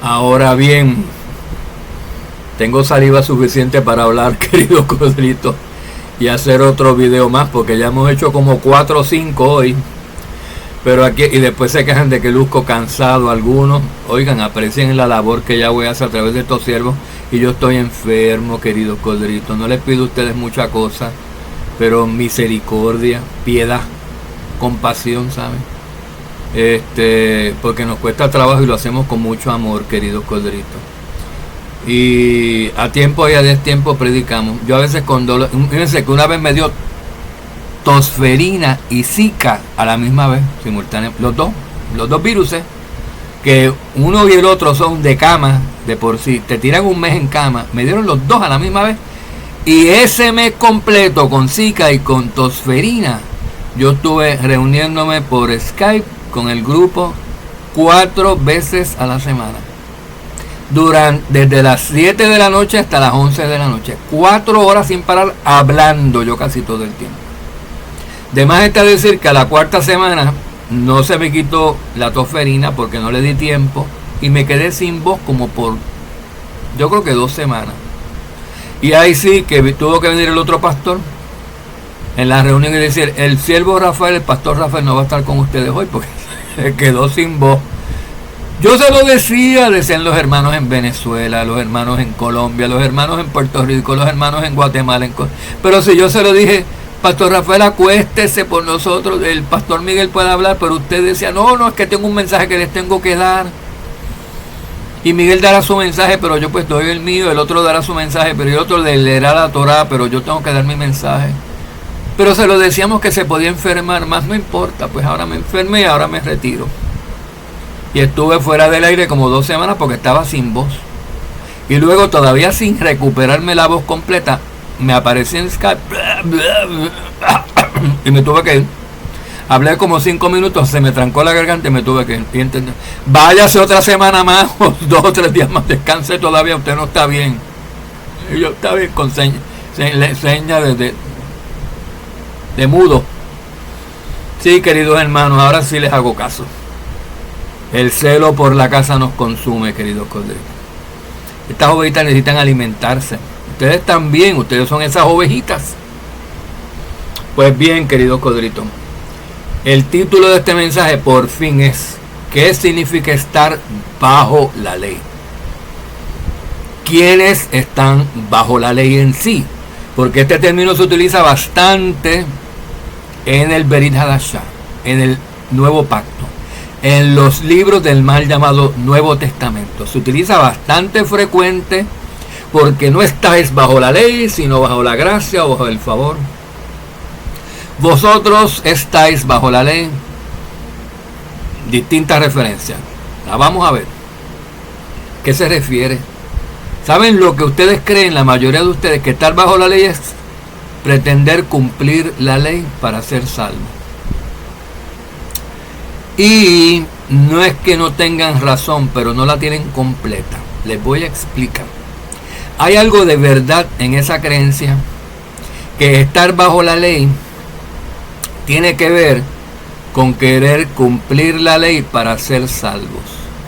Ahora bien, tengo saliva suficiente para hablar, querido Codrito, y hacer otro video más, porque ya hemos hecho como 4 o 5 hoy. Pero aquí, y después se quejan de que luzco cansado algunos. Oigan, aprecien la labor que ya voy a hacer a través de estos siervos. Y yo estoy enfermo, queridos Codritos. No les pido a ustedes mucha cosa, pero misericordia, piedad, compasión, ¿saben? Porque nos cuesta trabajo y lo hacemos con mucho amor, queridos Codritos. Y a tiempo y a destiempo predicamos. Yo a veces con dolor, fíjense que una vez me dio tosferina y zika a la misma vez, simultáneamente, los dos virus, que uno y el otro son de cama de por sí, te tiran un mes en cama, me dieron los dos a la misma vez, y ese mes completo con zika y con tosferina, yo estuve reuniéndome por Skype con el grupo 4 veces a la semana, desde las 7 de la noche hasta las 11 de la noche, 4 horas sin parar, hablando yo casi todo el tiempo. De más está decir que a la 4ª semana no se me quitó la tosferina porque no le di tiempo y me quedé sin voz como por, yo creo que 2 semanas. Y ahí sí que tuvo que venir el otro pastor en la reunión y decir, el siervo Rafael, el pastor Rafael no va a estar con ustedes hoy porque se quedó sin voz. Yo se lo decían los hermanos en Venezuela, los hermanos en Colombia, los hermanos en Puerto Rico, los hermanos en Guatemala, pero si yo se lo dije, Pastor Rafael, acuéstese por nosotros, el pastor Miguel puede hablar, pero usted decía, no, es que tengo un mensaje que les tengo que dar. Y Miguel dará su mensaje, pero yo pues doy el mío, el otro dará su mensaje, pero el otro le leerá la Torá, pero yo tengo que dar mi mensaje. Pero se lo decíamos que se podía enfermar, más no importa, pues ahora me enfermé y ahora me retiro. Y estuve fuera del aire como 2 semanas porque estaba sin voz. Y luego todavía sin recuperarme la voz completa, me aparecí en Skype y me tuve que ir. Hablé como 5 minutos, se me trancó la garganta y me tuve que ir. Váyase otra semana más, o 2 o 3 días más, descanse todavía, usted no está bien. Y yo estaba bien con seña de mudo. Sí, queridos hermanos, ahora sí les hago caso. El celo por la casa nos consume, queridos Codritos. Estas ovejitas necesitan alimentarse. Ustedes también, ustedes son esas ovejitas. Pues bien, queridos Codritos, el título de este mensaje por fin es ¿qué significa estar bajo la ley? ¿Quiénes están bajo la ley en sí? Porque este término se utiliza bastante en el Berit Hadashah, en el Nuevo Pacto, en los libros del mal llamado Nuevo Testamento. Se utiliza bastante frecuente porque no estáis bajo la ley, sino bajo la gracia o bajo el favor. Vosotros estáis bajo la ley. Distintas referencias. La vamos a ver. ¿Qué se refiere? ¿Saben lo que ustedes creen, la mayoría de ustedes, que estar bajo la ley es pretender cumplir la ley para ser salvo? Y no es que no tengan razón, pero no la tienen completa. Les voy a explicar. Hay algo de verdad en esa creencia, que estar bajo la ley tiene que ver con querer cumplir la ley para ser salvos.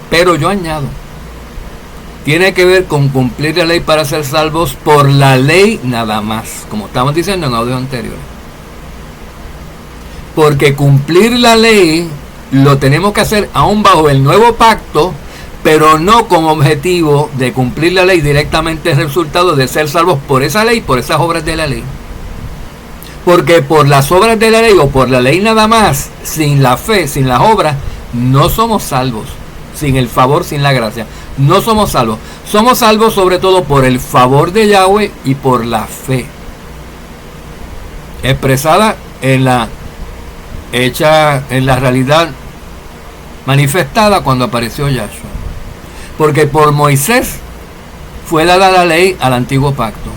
Pero yo añado, tiene que ver con cumplir la ley para ser salvos por la ley nada más, como estamos diciendo en audio anterior. Porque cumplir la ley lo tenemos que hacer aún bajo el nuevo pacto, pero no con objetivo de cumplir la ley directamente el resultado de ser salvos por esa ley, por esas obras de la ley. Porque por las obras de la ley o por la ley nada más, sin la fe, sin las obras, no somos salvos. Sin el favor, sin la gracia, no somos salvos. Somos salvos sobre todo por el favor de Yahweh y por la fe, expresada en la realidad manifestada cuando apareció Yahshua. Porque por Moisés fue dada la ley al antiguo pacto,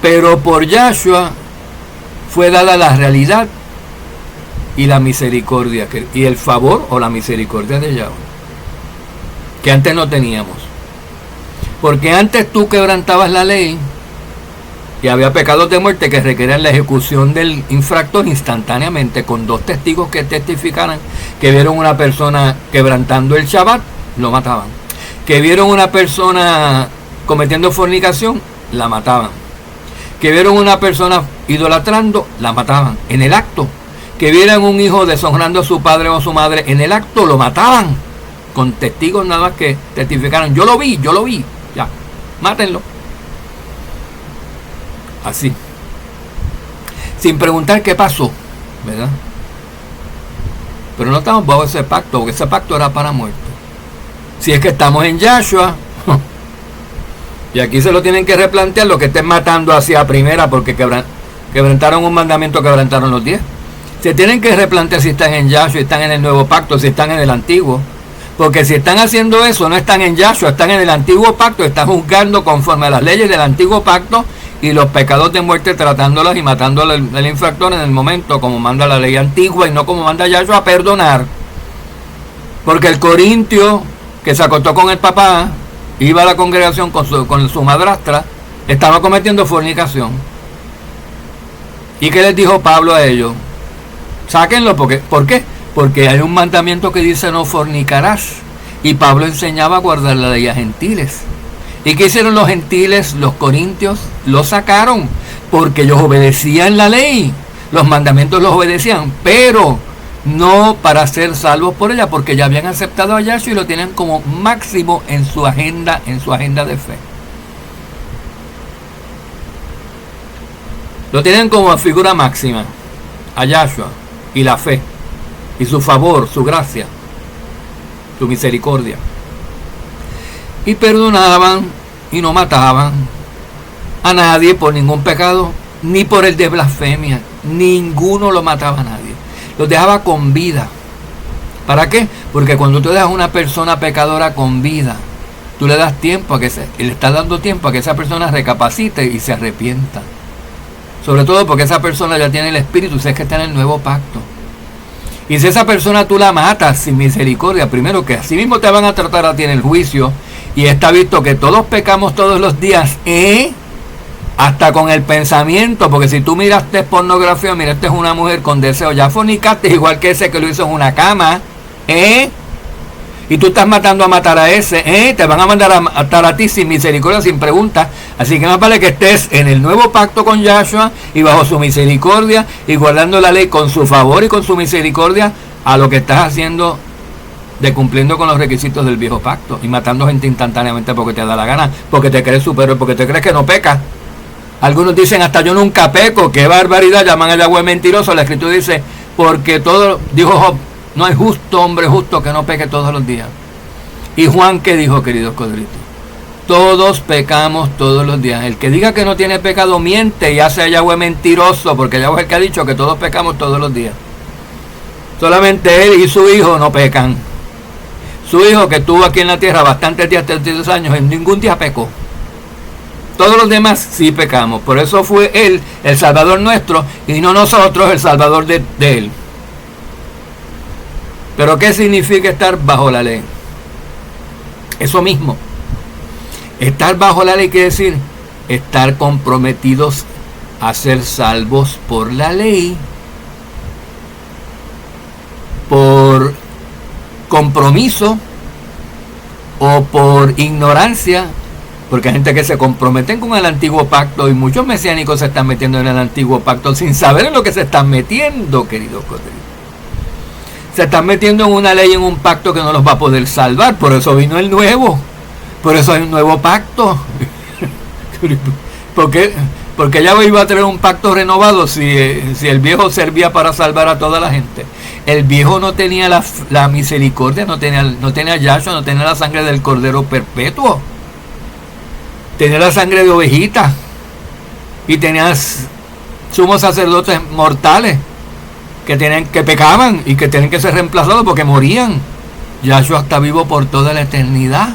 pero por Yahshua fue dada la realidad y la misericordia, y el favor o la misericordia de Yahweh, que antes no teníamos. Porque antes tú quebrantabas la ley y había pecados de muerte que requerían la ejecución del infractor instantáneamente, con 2 testigos que testificaran que vieron una persona quebrantando el Shabbat, lo mataban. Que vieron una persona cometiendo fornicación, la mataban. Que vieron una persona idolatrando, la mataban en el acto. Que vieran un hijo deshonrando a su padre o a su madre, en el acto lo mataban. Con testigos nada más que testificaron, yo lo vi, ya, mátenlo. Así. Sin preguntar qué pasó, ¿verdad? Pero no estamos bajo ese pacto, porque ese pacto era para muerte. Si es que estamos en Yahshua, y aquí se lo tienen que replantear los que estén matando hacia primera porque quebrantaron un mandamiento, quebrantaron los 10. Se tienen que replantear si están en Yahshua, si están en el nuevo pacto, si están en el antiguo. Porque si están haciendo eso, no están en Yahshua, están en el antiguo pacto, están juzgando conforme a las leyes del antiguo pacto y los pecados de muerte tratándolas y matando al infractor en el momento como manda la ley antigua y no como manda Yahshua a perdonar. Porque el corintio que se acostó con el papá, iba a la congregación con su madrastra, estaba cometiendo fornicación. ¿Y qué les dijo Pablo a ellos? Sáquenlo, ¿por qué? Porque hay un mandamiento que dice no fornicarás. Y Pablo enseñaba a guardar la ley a gentiles. ¿Y qué hicieron los gentiles, los corintios? Lo sacaron, porque ellos obedecían la ley. Los mandamientos los obedecían, pero no para ser salvos por ella, porque ya habían aceptado a Yahshua y lo tienen como máximo en su agenda de fe. Lo tienen como figura máxima a Yahshua y la fe y su favor, su gracia, su misericordia. Y perdonaban y no mataban a nadie por ningún pecado, ni por el de blasfemia. Ninguno lo mataba a nadie. Los dejaba con vida. ¿Para qué? Porque cuando tú dejas a una persona pecadora con vida, tú le das tiempo a que le estás dando tiempo a que esa persona recapacite y se arrepienta. Sobre todo porque esa persona ya tiene el espíritu, sabes que está en el nuevo pacto. Y si esa persona tú la matas sin misericordia, primero que así mismo te van a tratar a ti en el juicio, y está visto que todos pecamos todos los días, hasta con el pensamiento, porque si tú miraste pornografía, miraste una mujer con deseo, ya fornicaste igual que ese que lo hizo en una cama, y tú estás matando a matar a ese, te van a mandar a matar a ti sin misericordia, sin pregunta. Así que más vale que estés en el nuevo pacto con Yahshua y bajo su misericordia y guardando la ley con su favor y con su misericordia, a lo que estás haciendo de cumpliendo con los requisitos del viejo pacto y matando gente instantáneamente porque te da la gana, porque te crees superior, porque te crees que no pecas. Algunos dicen hasta yo nunca peco, qué barbaridad, llaman a Yahweh mentiroso. La escritura dice, porque todo, dijo Job, no hay justo hombre justo que no peque todos los días. Y Juan, ¿qué dijo, queridos codritos? Todos pecamos todos los días. El que diga que no tiene pecado miente y hace a Yahweh mentiroso, porque Yahweh es el que ha dicho que todos pecamos todos los días. Solamente él y su hijo no pecan. Su hijo, que estuvo aquí en la tierra bastantes días, 32 años, en ningún día pecó. Todos los demás sí pecamos. Por eso fue él el Salvador nuestro y no nosotros el Salvador de él. Pero ¿qué significa estar bajo la ley? Eso mismo. Estar bajo la ley quiere decir estar comprometidos a ser salvos por la ley, por compromiso o por ignorancia, porque hay gente que se comprometen con el antiguo pacto y muchos mesiánicos se están metiendo en el antiguo pacto sin saber en lo que se están metiendo, queridos codritos. Se están metiendo en una ley, en un pacto que no los va a poder salvar. Por eso vino el nuevo. Por eso hay un nuevo pacto. Porque ya iba a tener un pacto renovado si el viejo servía para salvar a toda la gente. El viejo no tenía la misericordia, no tenía Yahshua, no tenía la sangre del cordero perpetuo. Tenía la sangre de ovejita. Y tenía sumos sacerdotes mortales que pecaban y que tienen que ser reemplazados porque morían. Yahshua está vivo por toda la eternidad.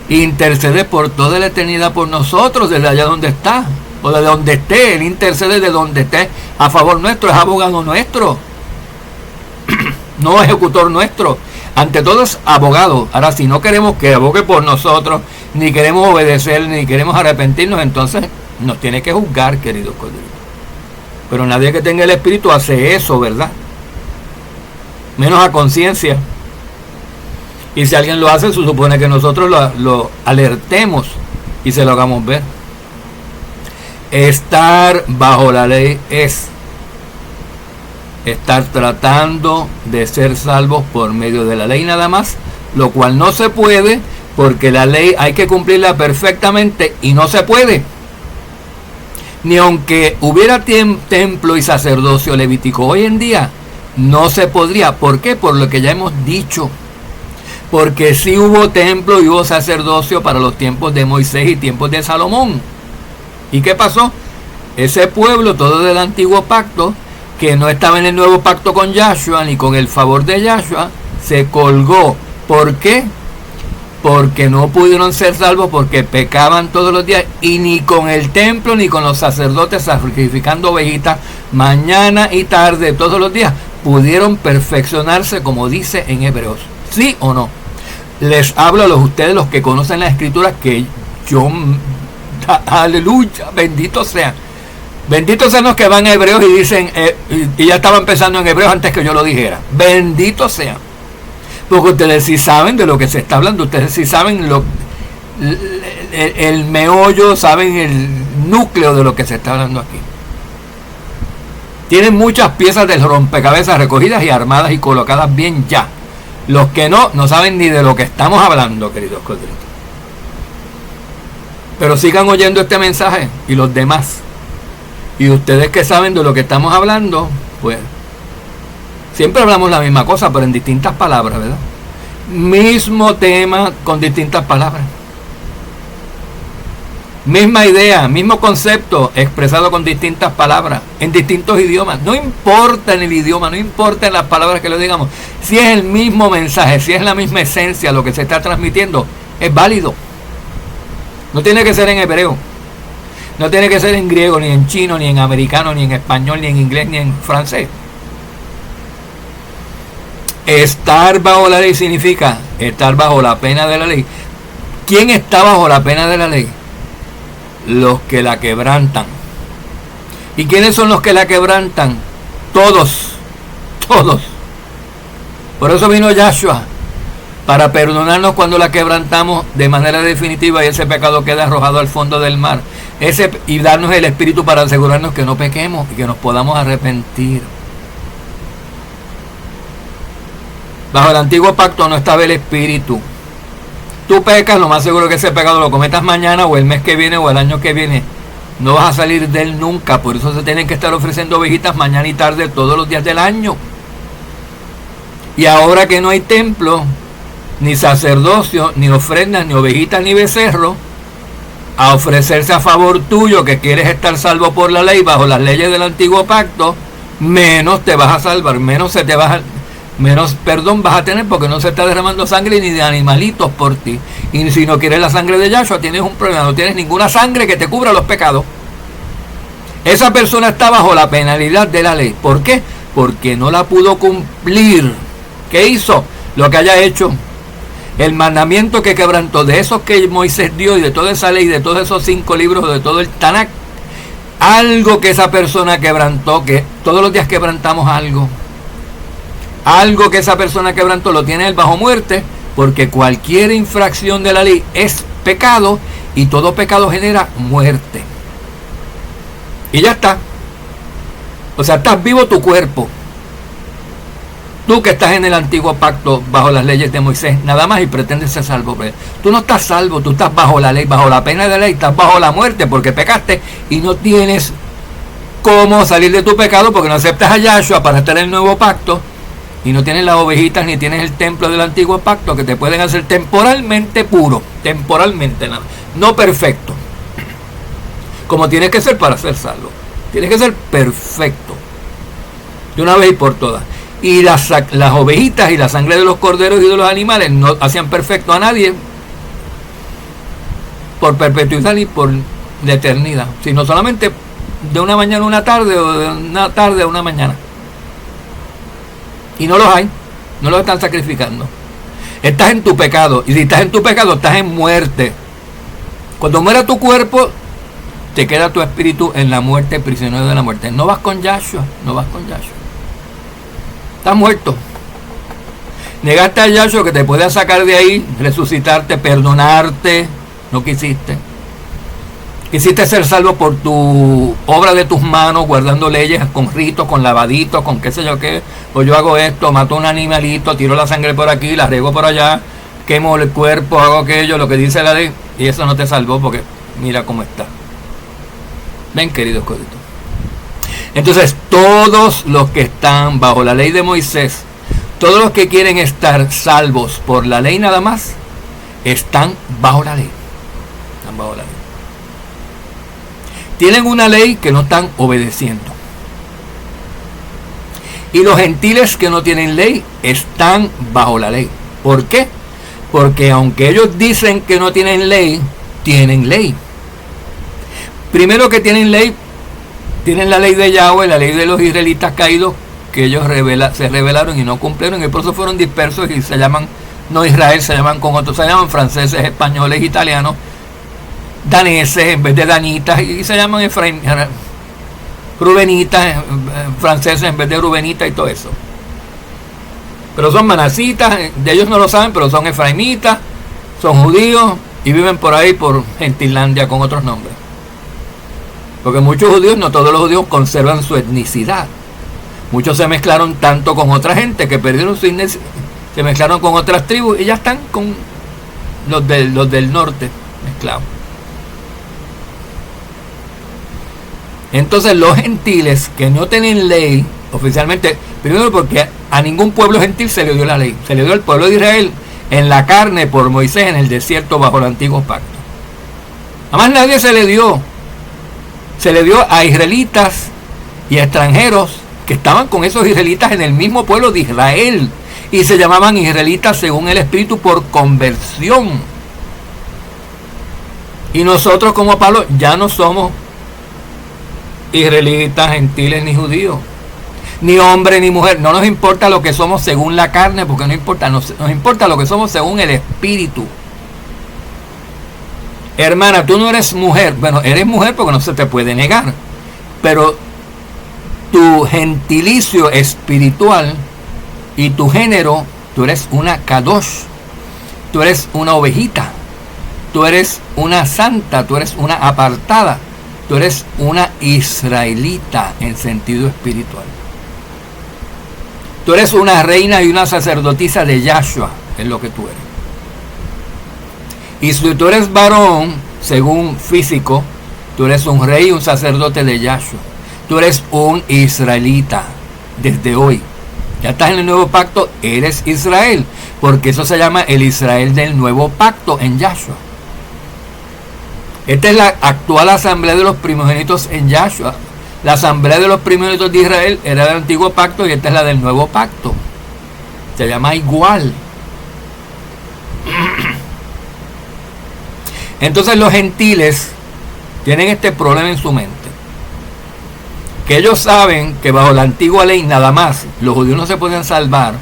Intercede por toda la eternidad por nosotros, desde allá donde está, o de donde esté. Él intercede de donde esté a favor nuestro, es abogado nuestro, no ejecutor nuestro. Ante todo es abogado. Ahora, si no queremos que abogue por nosotros, ni queremos obedecer, ni queremos arrepentirnos, entonces nos tiene que juzgar, queridos codritos. Pero nadie que tenga el Espíritu hace eso, ¿verdad? Menos a conciencia. Y si alguien lo hace, se supone que nosotros lo alertemos y se lo hagamos ver. Estar bajo la ley es estar tratando de ser salvos por medio de la ley nada más, lo cual no se puede, porque la ley hay que cumplirla perfectamente y no se puede. Ni aunque hubiera templo y sacerdocio levítico hoy en día, no se podría. ¿Por qué? Por lo que ya hemos dicho. Porque sí hubo templo y hubo sacerdocio para los tiempos de Moisés y tiempos de Salomón. ¿Y qué pasó? Ese pueblo, todo del antiguo pacto, que no estaba en el nuevo pacto con Yahshua, ni con el favor de Yahshua, se colgó. ¿Por qué? Porque no pudieron ser salvos, porque pecaban todos los días, y ni con el templo, ni con los sacerdotes sacrificando ovejitas mañana y tarde, todos los días, pudieron perfeccionarse, como dice en Hebreos. ¿Sí o no? Les hablo a ustedes, los que conocen la escritura, que yo, aleluya, benditos sean. Benditos sean los que van a Hebreos y dicen, y ya estaban pensando en Hebreos antes que yo lo dijera. Benditos sean. Porque ustedes sí saben de lo que se está hablando, ustedes sí saben el meollo, saben el núcleo de lo que se está hablando aquí. Tienen muchas piezas del rompecabezas recogidas y armadas y colocadas bien ya. Los que no saben ni de lo que estamos hablando, queridos corderitos. Pero sigan oyendo este mensaje y los demás. Y ustedes que saben de lo que estamos hablando, pues siempre hablamos la misma cosa, pero en distintas palabras, ¿verdad? Mismo tema con distintas palabras. Misma idea, mismo concepto expresado con distintas palabras, en distintos idiomas. No importa en el idioma, no importa en las palabras que lo digamos. Si es el mismo mensaje, si es la misma esencia lo que se está transmitiendo, es válido. No tiene que ser en hebreo. No tiene que ser en griego, ni en chino, ni en americano, ni en español, ni en inglés, ni en francés. Estar bajo la ley significa estar bajo la pena de la ley. ¿Quién está bajo la pena de la ley? Los que la quebrantan. ¿Y quiénes son los que la quebrantan? Todos. Todos. Por eso vino Yahshua, para perdonarnos cuando la quebrantamos de manera definitiva y ese pecado queda arrojado al fondo del mar. Y darnos el Espíritu para asegurarnos que no pequemos y que nos podamos arrepentir. Bajo el antiguo pacto no estaba el Espíritu. Tú pecas, lo más seguro que ese pecado lo cometas mañana o el mes que viene o el año que viene. No vas a salir de él nunca. Por eso se tienen que estar ofreciendo ovejitas mañana y tarde todos los días del año. Y ahora que no hay templo, ni sacerdocio, ni ofrendas, ni ovejitas, ni becerro, a ofrecerse a favor tuyo, que quieres estar salvo por la ley, bajo las leyes del antiguo pacto, menos te vas a salvar, menos perdón vas a tener, porque no se está derramando sangre ni de animalitos por ti. Y si no quieres la sangre de Yahshua, tienes un problema, no tienes ninguna sangre que te cubra los pecados. Esa persona está bajo la penalidad de la ley. ¿Por qué? Porque no la pudo cumplir. ¿Qué hizo? Lo que haya hecho. El mandamiento que quebrantó, de esos que Moisés dio y de toda esa ley, de todos esos 5 libros, de todo el Tanakh, algo que esa persona quebrantó, que todos los días quebrantamos algo que esa persona quebrantó, lo tiene él bajo muerte, porque cualquier infracción de la ley es pecado y todo pecado genera muerte. Y ya está. O sea, estás vivo tu cuerpo. Tú que estás en el antiguo pacto bajo las leyes de Moisés, nada más, y pretendes ser salvo. Tú no estás salvo, tú estás bajo la ley, bajo la pena de la ley, estás bajo la muerte porque pecaste y no tienes cómo salir de tu pecado porque no aceptas a Yahshua para estar en el nuevo pacto y no tienes las ovejitas ni tienes el templo del antiguo pacto que te pueden hacer temporalmente puro, temporalmente, no perfecto, como tienes que ser para ser salvo. Tienes que ser perfecto de una vez y por todas. Y las ovejitas y la sangre de los corderos y de los animales no hacían perfecto a nadie por perpetuidad ni por la eternidad, sino solamente de una mañana a una tarde o de una tarde a una mañana. Y no los hay, no los están sacrificando. Estás en tu pecado, y si estás en tu pecado estás en muerte. Cuando muera tu cuerpo, te queda tu espíritu en la muerte, prisionero de la muerte. No vas con Yahshua, no vas con Yahshua. Estás muerto. Negaste a Yahshua que te podía sacar de ahí, resucitarte, perdonarte. No quisiste. Quisiste ser salvo por tu obra de tus manos, guardando leyes, con ritos, con lavaditos, con qué sé yo qué. Pues yo hago esto, mato un animalito, tiro la sangre por aquí, la riego por allá, quemo el cuerpo, hago aquello, lo que dice la ley. Y eso no te salvó porque mira cómo está. Ven, queridos coditos. Entonces, todos los que están bajo la ley de Moisés, todos los que quieren estar salvos por la ley nada más, están bajo la ley. Están bajo la ley. Tienen una ley que no están obedeciendo. Y los gentiles que no tienen ley están bajo la ley. ¿Por qué? Porque aunque ellos dicen que no tienen ley, tienen ley. Primero que tienen ley, tienen la ley de Yahweh, la ley de los israelitas caídos, que ellos se rebelaron y no cumplieron, y por eso fueron dispersos y se llaman, no Israel, se llaman con otros, se llaman franceses, españoles, italianos, daneses en vez de danitas, y se llaman rubenitas, franceses en vez de rubenitas y todo eso. Pero son manasitas, de ellos no lo saben, pero son efraimitas, son judíos y viven por ahí por Gentilandia con otros nombres. Porque muchos judíos, no todos los judíos conservan su etnicidad. Muchos se mezclaron tanto con otra gente que perdieron su etnicidad, se mezclaron con otras tribus y ya están con los del norte mezclados. Entonces los gentiles que no tienen ley oficialmente, primero porque a ningún pueblo gentil se le dio la ley, se le dio al pueblo de Israel en la carne por Moisés en el desierto bajo el antiguo pacto. Además nadie se le dio a israelitas y a extranjeros que estaban con esos israelitas en el mismo pueblo de Israel y se llamaban israelitas según el Espíritu por conversión. Y nosotros como Pablo ya no somos israelitas, gentiles ni judíos, ni hombre ni mujer. No nos importa lo que somos según la carne, porque no importa, nos importa lo que somos según el Espíritu. Hermana, tú no eres mujer. Bueno, eres mujer porque no se te puede negar, pero tu gentilicio espiritual y tu género, tú eres una kadosh, tú eres una ovejita, tú eres una santa, tú eres una apartada, tú eres una israelita en sentido espiritual. Tú eres una reina y una sacerdotisa de Yahshua, es lo que tú eres. Y si tú eres varón, según físico, tú eres un rey y un sacerdote de Yahshua. Tú eres un israelita desde hoy. Ya estás en el nuevo pacto, eres Israel, porque eso se llama el Israel del nuevo pacto en Yahshua. Esta es la actual asamblea de los primogénitos en Yahshua. La asamblea de los primogénitos de Israel era del antiguo pacto y esta es la del nuevo pacto. Se llama igual. Entonces los gentiles tienen este problema en su mente, que ellos saben que bajo la antigua ley nada más los judíos no se pueden salvar.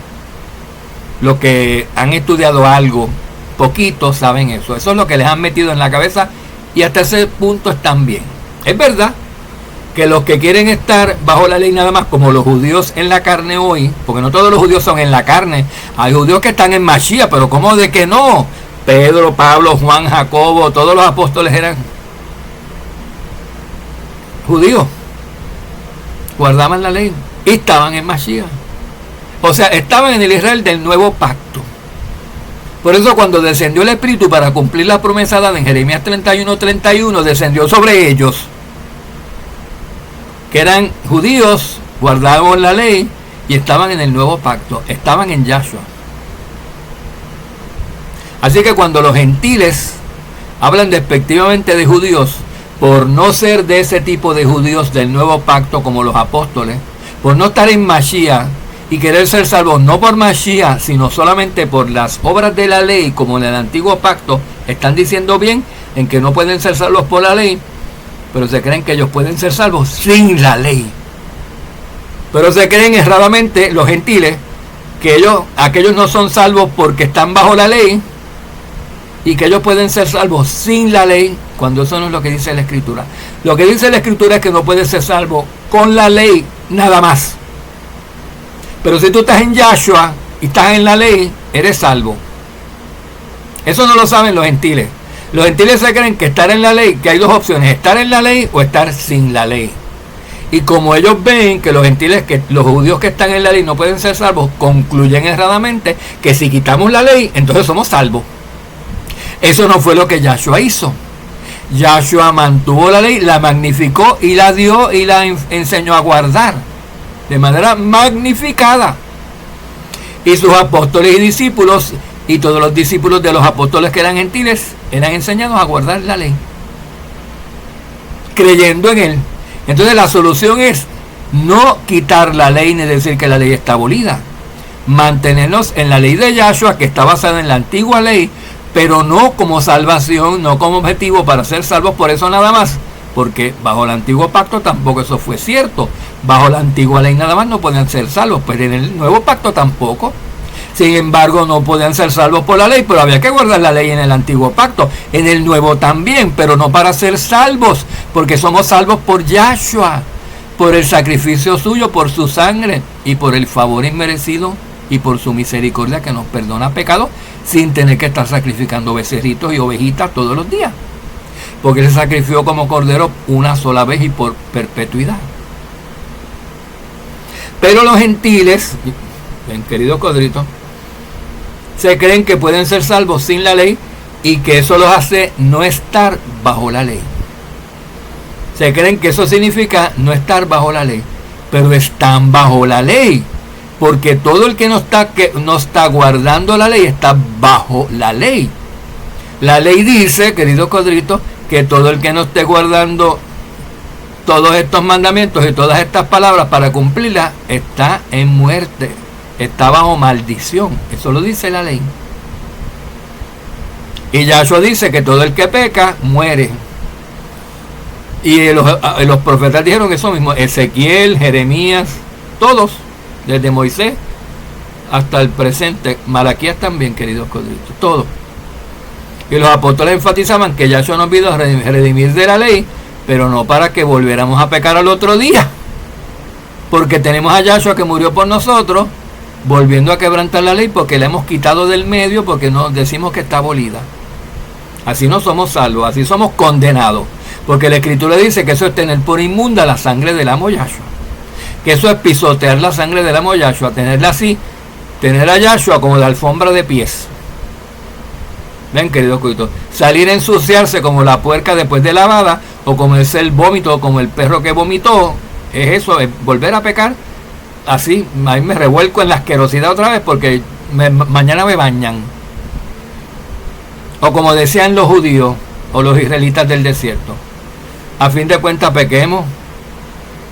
Los que han estudiado algo, poquitos saben eso. Eso es lo que les han metido en la cabeza y hasta ese punto están bien. Es verdad que los que quieren estar bajo la ley nada más, como los judíos en la carne hoy, porque no todos los judíos son en la carne, hay judíos que están en Mashiach, pero ¿cómo de que no? Pedro, Pablo, Juan, Jacobo, todos los apóstoles eran judíos, guardaban la ley y estaban en Mashiach. O sea, estaban en el Israel del nuevo pacto. Por eso cuando descendió el Espíritu para cumplir la promesa dada en Jeremías 31:31, descendió sobre ellos, que eran judíos, guardaban la ley y estaban en el nuevo pacto, estaban en Yahshua. Así que cuando los gentiles hablan despectivamente de judíos, por no ser de ese tipo de judíos del nuevo pacto como los apóstoles, por no estar en Mashiach y querer ser salvos no por Mashiach, sino solamente por las obras de la ley como en el antiguo pacto, están diciendo bien en que no pueden ser salvos por la ley, pero se creen que ellos pueden ser salvos sin la ley. Pero se creen erradamente los gentiles que aquellos no son salvos porque están bajo la ley y que ellos pueden ser salvos sin la ley, cuando eso no es lo que dice la Escritura. Lo que dice la Escritura es que no puedes ser salvo con la ley nada más. Pero si tú estás en Yahshua y estás en la ley, eres salvo. Eso no lo saben los gentiles. Los gentiles se creen que estar en la ley, que hay dos opciones, estar en la ley o estar sin la ley. Y como ellos ven que los gentiles, que los judíos que están en la ley no pueden ser salvos, concluyen erradamente que si quitamos la ley, entonces somos salvos. Eso no fue lo que Yahshua hizo. Yahshua mantuvo la ley, la magnificó y la dio y la enseñó a guardar de manera magnificada. Y sus apóstoles y discípulos y todos los discípulos de los apóstoles que eran gentiles eran enseñados a guardar la ley, creyendo en él. Entonces la solución es no quitar la ley ni decir que la ley está abolida. Mantenernos en la ley de Yahshua, que está basada en la antigua ley, pero no como salvación, no como objetivo para ser salvos por eso nada más. Porque bajo el antiguo pacto tampoco eso fue cierto. Bajo la antigua ley nada más no podían ser salvos, pero en el nuevo pacto tampoco. Sin embargo, no podían ser salvos por la ley, pero había que guardar la ley en el antiguo pacto. En el nuevo también, pero no para ser salvos, porque somos salvos por Yahshua, por el sacrificio suyo, por su sangre y por el favor inmerecido y por su misericordia que nos perdona pecados sin tener que estar sacrificando becerritos y ovejitas todos los días. Porque Él se sacrificó como cordero una sola vez y por perpetuidad. Pero los gentiles, bien querido Codrito, se creen que pueden ser salvos sin la ley y que eso los hace no estar bajo la ley. Se creen que eso significa no estar bajo la ley, pero están bajo la ley, porque todo el que no está guardando la ley está bajo la ley. La ley dice, querido Codrito, que todo el que no esté guardando todos estos mandamientos y todas estas palabras para cumplirlas está en muerte. Está bajo maldición. Eso lo dice la ley. Y Yahshua dice que todo el que peca muere. Y los profetas dijeron eso mismo. Ezequiel, Jeremías, todos, desde Moisés hasta el presente. Malaquías también, queridos codritos, todos. Y los apóstoles enfatizaban que Yahshua nos vino a redimir de la ley, pero no para que volviéramos a pecar al otro día. Porque tenemos a Yahshua que murió por nosotros, volviendo a quebrantar la ley porque la hemos quitado del medio, porque nos decimos que está abolida. Así no somos salvos, así somos condenados. Porque la Escritura dice que eso es tener por inmunda la sangre del amo Yahshua. Que eso es pisotear la sangre del amo Yahshua, tenerla así, tener a Yahshua como de alfombra de pies. Ven, queridos cuitos, salir a ensuciarse como la puerca después de lavada, o comerse el vómito, o como el perro que vomitó, es eso, es volver a pecar. Así, ahí me revuelco en la asquerosidad otra vez porque mañana me bañan. O como decían los judíos o los israelitas del desierto, a fin de cuentas pequemos.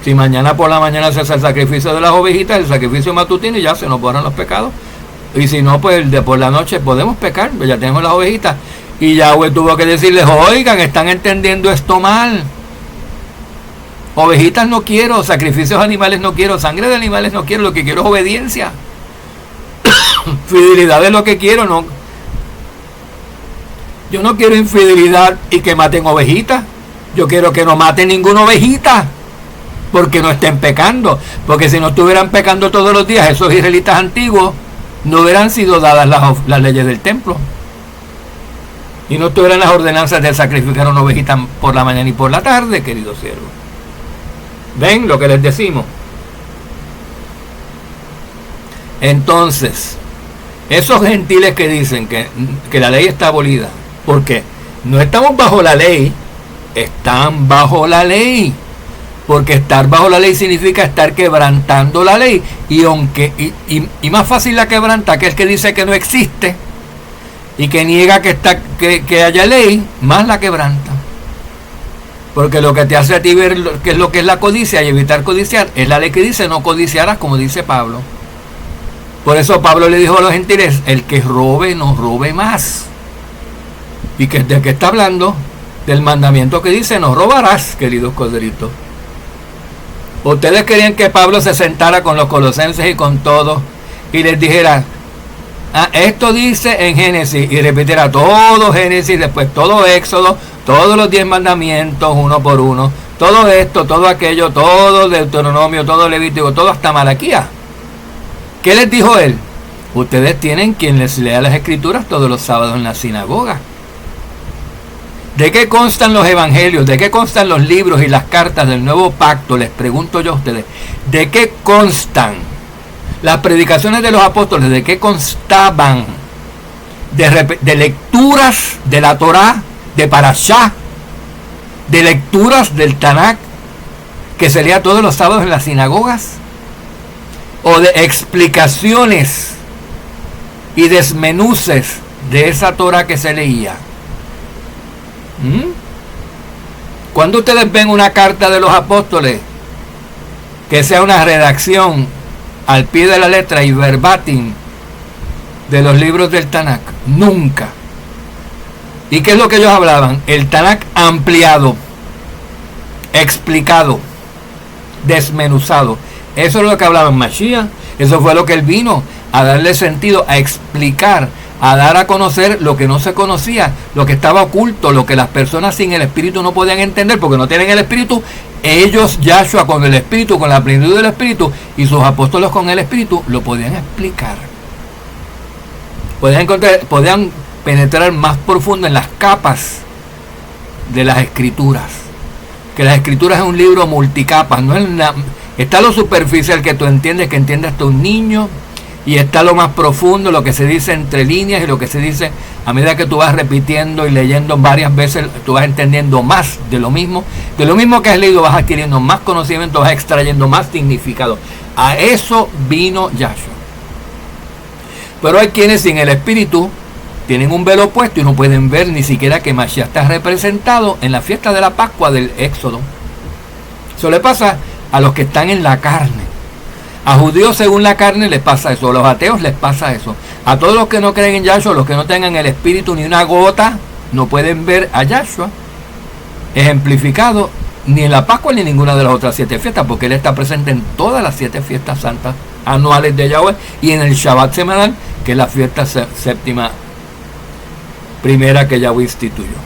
Si mañana por la mañana se hace el sacrificio de las ovejitas, el sacrificio matutino, y ya se nos borran los pecados. Y si no, pues de por la noche podemos pecar, pues ya tenemos las ovejitas. Y Yahweh tuvo que decirles, oigan, están entendiendo esto mal. Ovejitas no quiero, sacrificios animales no quiero, sangre de animales no quiero, lo que quiero es obediencia. Fidelidad es lo que quiero, no. Yo no quiero infidelidad y que maten ovejitas. Yo quiero que no maten ninguna ovejita, porque no estén pecando. Porque si no estuvieran pecando todos los días, esos israelitas antiguos no hubieran sido dadas las leyes del templo. Y no tuvieran las ordenanzas de sacrificar una ovejita por la mañana y por la tarde, queridos siervos. ¿Ven lo que les decimos? Entonces, esos gentiles que dicen que la ley está abolida, ¿por qué? No estamos bajo la ley, están bajo la ley. Porque estar bajo la ley significa estar quebrantando la ley. Y aunque y más fácil la quebranta que el que dice que no existe y que niega que haya ley, más la quebranta. Porque lo que te hace a ti ver qué es lo que es la codicia y evitar codiciar es la ley que dice no codiciarás, como dice Pablo. Por eso Pablo le dijo a los gentiles, el que robe no robe más. ¿Y de qué está hablando? Del mandamiento que dice no robarás, queridos corderitos. Ustedes querían que Pablo se sentara con los colosenses y con todos y les dijera, esto dice en Génesis, y repitiera todo Génesis, después todo Éxodo, todos los 10 mandamientos uno por uno, todo esto, todo aquello, todo Deuteronomio, todo Levítico, todo hasta Malaquías. ¿Qué les dijo él? Ustedes tienen quien les lea las escrituras todos los sábados en la sinagoga. ¿De qué constan los evangelios? ¿De qué constan los libros y las cartas del nuevo pacto? Les pregunto yo a ustedes. ¿De qué constan? Las predicaciones de los apóstoles, ¿de qué constaban? De lecturas de la Torá, de Parashá, de lecturas del Tanakh, que se leía todos los sábados en las sinagogas, o de explicaciones y desmenuces de esa Torá que se leía. Cuando ustedes ven una carta de los apóstoles que sea una redacción al pie de la letra y verbatim de los libros del Tanakh, nunca. ¿Y qué es lo que ellos hablaban? El Tanakh ampliado, explicado, desmenuzado. Eso es lo que hablaban Mashiach. Eso fue lo que él vino a darle sentido, a explicar, a dar a conocer lo que no se conocía, lo que estaba oculto, lo que las personas sin el Espíritu no podían entender, porque no tienen el Espíritu. Ellos, Yahshua, con el Espíritu, con la plenitud del Espíritu, y sus apóstoles con el Espíritu, lo podían explicar. Podían penetrar más profundo en las capas de las Escrituras. Que las Escrituras es un libro multicapas, no es está lo superficial que tú entiendes, que entiende hasta un niño, y está lo más profundo, lo que se dice entre líneas y lo que se dice a medida que tú vas repitiendo y leyendo varias veces, tú vas entendiendo más de lo mismo que has leído, vas adquiriendo más conocimiento, vas extrayendo más significado. A eso vino Yahshua. Pero hay quienes sin el Espíritu tienen un velo puesto y no pueden ver ni siquiera que Mashiach está representado en la fiesta de la Pascua del Éxodo. Eso le pasa a los que están en la carne. A judíos según la carne les pasa eso, a los ateos les pasa eso. A todos los que no creen en Yahshua, los que no tengan el Espíritu ni una gota, no pueden ver a Yahshua ejemplificado ni en la Pascua ni en ninguna de las otras 7 fiestas, porque él está presente en todas las 7 fiestas santas anuales de Yahweh y en el Shabbat semanal, que es la fiesta séptima primera que Yahweh instituyó.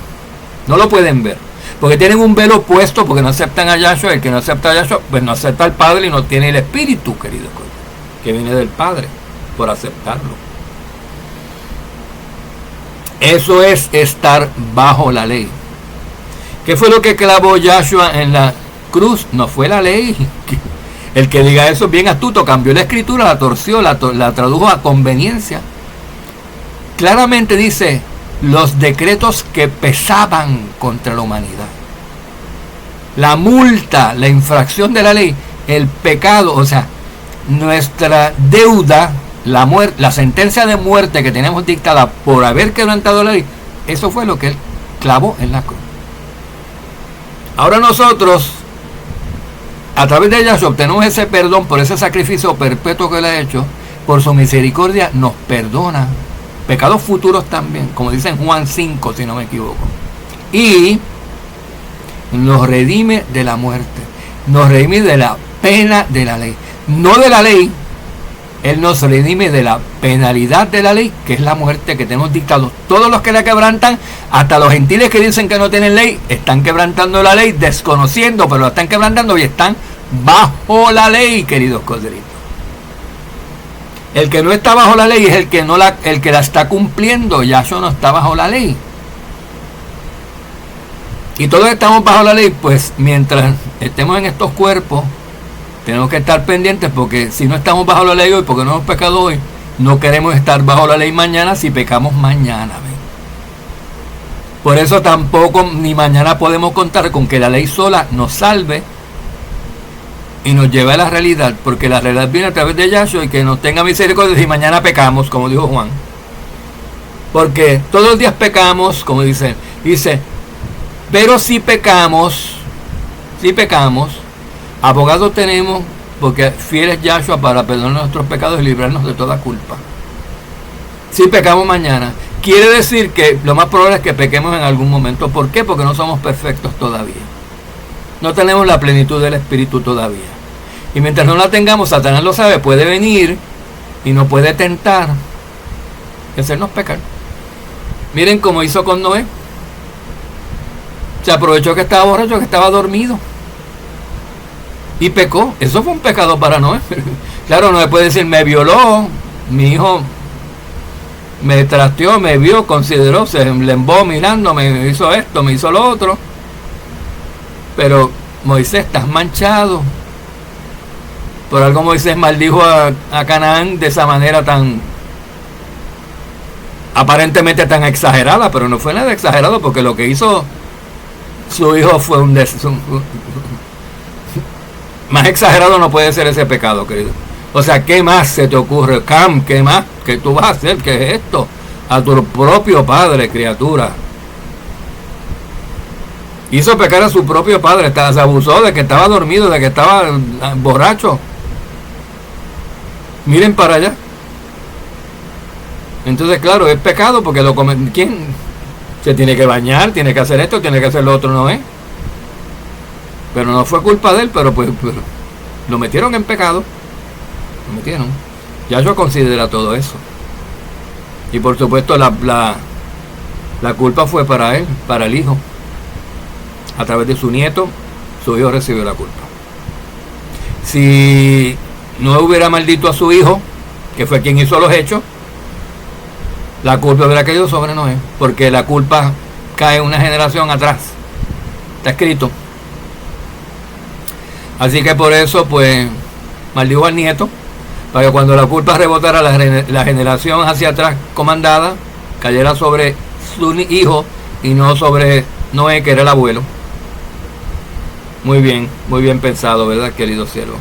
No lo pueden ver, porque tienen un velo puesto, porque no aceptan a Yahshua. El que no acepta a Yahshua, pues no acepta al Padre y no tiene el Espíritu, querido, que viene del Padre, por aceptarlo. Eso es estar bajo la ley. ¿Qué fue lo que clavó Yahshua en la cruz? No fue la ley. El que diga eso es bien astuto, cambió la escritura, la torció, la tradujo a conveniencia. Claramente dice los decretos que pesaban contra la humanidad. La multa, la infracción de la ley, el pecado, o sea, nuestra deuda, la sentencia de muerte que tenemos dictada por haber quebrantado la ley, eso fue lo que él clavó en la cruz. Ahora nosotros, a través de Yahshua, obtenemos ese perdón por ese sacrificio perpetuo que él ha hecho. Por su misericordia nos perdona pecados futuros también, como dice en Juan 5, si no me equivoco. Y nos redime de la muerte, nos redime de la pena de la ley. No de la ley, él nos redime de la penalidad de la ley, que es la muerte que tenemos dictado. Todos los que la quebrantan, hasta los gentiles que dicen que no tienen ley, están quebrantando la ley, desconociendo, pero la están quebrantando y están bajo la ley, queridos corderitos. El que no está bajo la ley es el que la está cumpliendo. Yahshua no está bajo la ley. Y todos estamos bajo la ley, pues mientras estemos en estos cuerpos, tenemos que estar pendientes, porque si no estamos bajo la ley hoy, porque no hemos pecado hoy, no queremos estar bajo la ley mañana si pecamos mañana. ¿Ven? Por eso tampoco ni mañana podemos contar con que la ley sola nos salve y nos lleve a la realidad, porque la realidad viene a través de Yahshua, y que nos tenga misericordia si mañana pecamos, como dijo Juan. Porque todos los días pecamos, como dice, pero si pecamos, abogado tenemos, porque fiel es Yahshua para perdonar nuestros pecados y librarnos de toda culpa. Si pecamos mañana, quiere decir que lo más probable es que pequemos en algún momento. ¿Por qué? Porque no somos perfectos todavía. No tenemos la plenitud del Espíritu todavía. Y mientras no la tengamos, Satanás lo sabe, puede venir y nos puede tentar y hacernos pecar. Miren cómo hizo con Noé. Se aprovechó que estaba borracho, que estaba dormido, y pecó. Eso fue un pecado para Noé. Claro, Noé puede decir, me violó, mi hijo me trasteó, me vio, consideró, se lembó mirándome, me hizo esto, me hizo lo otro. Pero Moisés, estás manchado. Por algo Moisés maldijo a Canaán de esa manera tan, aparentemente tan exagerada, pero no fue nada exagerado, porque lo que hizo su hijo fue más exagerado no puede ser ese pecado, querido. O sea, ¿qué más se te ocurre, Cam? ¿Qué más? ¿Qué tú vas a hacer? ¿Qué es esto? A tu propio padre, criatura. Hizo pecar a su propio padre, se abusó de que estaba dormido, de que estaba borracho. Miren para allá. Entonces, claro, es pecado porque lo come. ¿Quién? Se tiene que bañar, tiene que hacer esto, tiene que hacer lo otro, ¿no es? Pero no fue culpa de él, pero pues lo metieron en pecado. Lo metieron. Yahshua considera todo eso. Y por supuesto la culpa fue para él, para el hijo. A través de su nieto, su hijo recibió la culpa. Si no hubiera maldito a su hijo, que fue quien hizo los hechos, la culpa hubiera caído sobre Noé, porque la culpa cae una generación atrás. Está escrito. Así que por eso, pues, maldijo al nieto, para que cuando la culpa rebotara la generación hacia atrás comandada, cayera sobre su hijo y no sobre Noé, que era el abuelo. Muy bien pensado, ¿verdad, querido cielo?